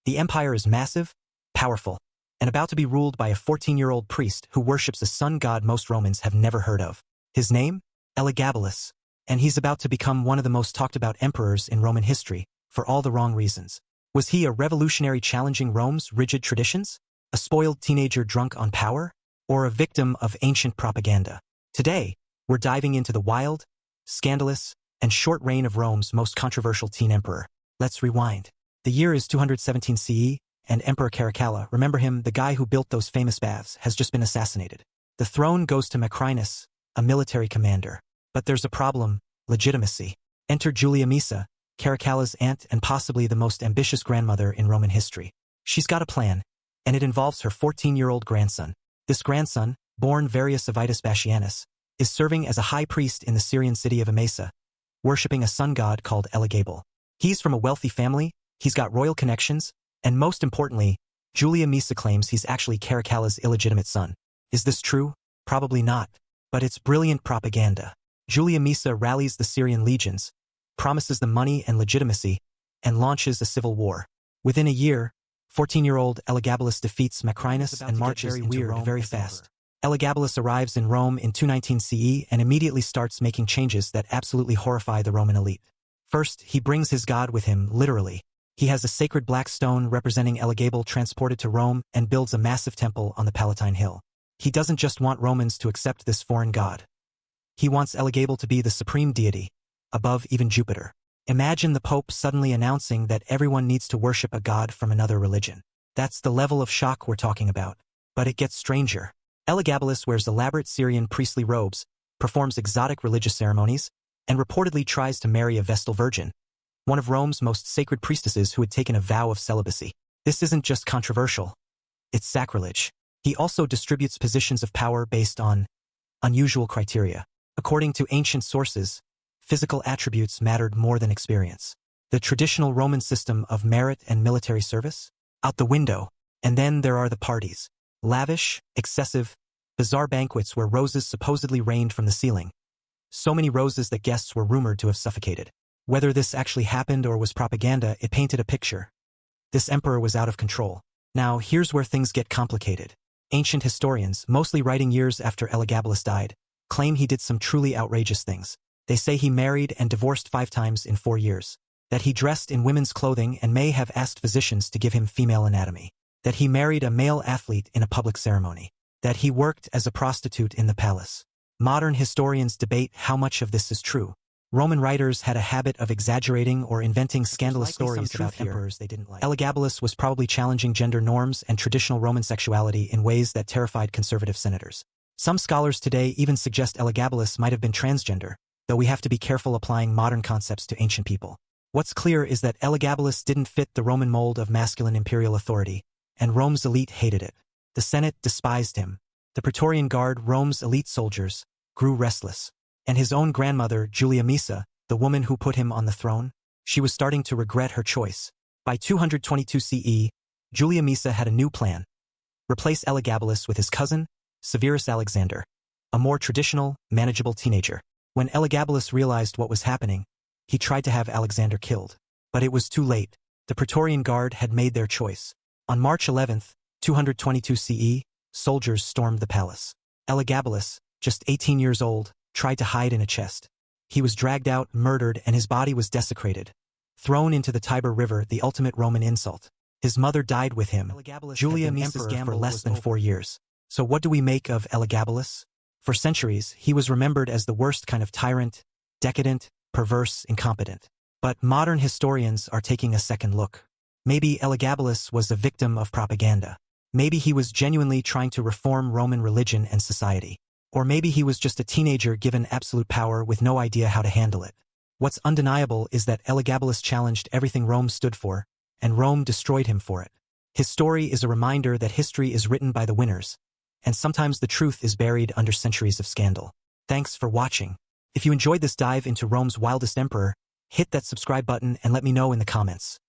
The empire is massive, powerful, and about to be ruled by a 14-year-old priest who worships a sun god most Romans have never heard of. His name? Elagabalus, and he's about to become one of the most talked about emperors in Roman history, for all the wrong reasons. Was he a revolutionary challenging Rome's rigid traditions? A spoiled teenager drunk on power? Or a victim of ancient propaganda? Today, we're diving into the wild, scandalous, and short reign of Rome's most controversial teen emperor. Let's rewind. The year is 217 CE, and Emperor Caracalla, remember him, the guy who built those famous baths, has just been assassinated. The throne goes to Macrinus, a military commander. But there's a problem: legitimacy. Enter Julia Maesa, Caracalla's aunt and possibly the most ambitious grandmother in Roman history. She's got a plan, and it involves her 14-year-old grandson. This grandson, born Varius Avitus Bassianus, is serving as a high priest in the Syrian city of Emesa, worshipping a sun god called Elagabal. He's from a wealthy family, he's got royal connections, and most importantly, Julia Maesa claims he's actually Caracalla's illegitimate son. Is this true? Probably not. But it's brilliant propaganda. Julia Maesa rallies the Syrian legions, promises them money and legitimacy, and launches a civil war. Within a year, 14-year-old Elagabalus defeats Macrinus and marches into Rome very fast. Elagabalus arrives in Rome in 219 CE and immediately starts making changes that absolutely horrify the Roman elite. First, he brings his god with him, literally. He has a sacred black stone representing Elagabal transported to Rome and builds a massive temple on the Palatine Hill. He doesn't just want Romans to accept this foreign god. He wants Elagabal to be the supreme deity, above even Jupiter. Imagine the Pope suddenly announcing that everyone needs to worship a god from another religion. That's the level of shock we're talking about. But it gets stranger. Elagabalus wears elaborate Syrian priestly robes, performs exotic religious ceremonies, and reportedly tries to marry a Vestal virgin, one of Rome's most sacred priestesses who had taken a vow of celibacy. This isn't just controversial. It's sacrilege. He also distributes positions of power based on unusual criteria. According to ancient sources, physical attributes mattered more than experience. The traditional Roman system of merit and military service? Out the window. And then there are the parties. Lavish, excessive, bizarre banquets where roses supposedly rained from the ceiling. So many roses that guests were rumored to have suffocated. Whether this actually happened or was propaganda, it painted a picture. This emperor was out of control. Now, here's where things get complicated. Ancient historians, mostly writing years after Elagabalus died, claim he did some truly outrageous things. They say he married and divorced 5 times in 4 years, that he dressed in women's clothing and may have asked physicians to give him female anatomy, that he married a male athlete in a public ceremony, that he worked as a prostitute in the palace. Modern historians debate how much of this is true. Roman writers had a habit of exaggerating or inventing scandalous stories about emperors they didn't like. Elagabalus was probably challenging gender norms and traditional Roman sexuality in ways that terrified conservative senators. Some scholars today even suggest Elagabalus might have been transgender, though we have to be careful applying modern concepts to ancient people. What's clear is that Elagabalus didn't fit the Roman mold of masculine imperial authority, and Rome's elite hated it. The Senate despised him. The Praetorian Guard, Rome's elite soldiers, grew restless. And his own grandmother, Julia Maesa, the woman who put him on the throne, she was starting to regret her choice. By 222 CE, Julia Maesa had a new plan. Replace Elagabalus with his cousin, Severus Alexander, a more traditional, manageable teenager. When Elagabalus realized what was happening, he tried to have Alexander killed. But it was too late. The Praetorian Guard had made their choice. On March 11, 222 CE, soldiers stormed the palace. Elagabalus, just 18 years old, tried to hide in a chest. He was dragged out, murdered, and his body was desecrated. Thrown into the Tiber River, the ultimate Roman insult. His mother died with him. Julia Maesa's for less than 4 years. So what do we make of Elagabalus? For centuries, he was remembered as the worst kind of tyrant, decadent, perverse, incompetent. But modern historians are taking a second look. Maybe Elagabalus was a victim of propaganda. Maybe he was genuinely trying to reform Roman religion and society. Or maybe he was just a teenager given absolute power with no idea how to handle it. What's undeniable is that Elagabalus challenged everything Rome stood for, and Rome destroyed him for it. His story is a reminder that history is written by the winners, and sometimes the truth is buried under centuries of scandal. Thanks for watching. If you enjoyed this dive into Rome's wildest emperor, hit that subscribe button and let me know in the comments.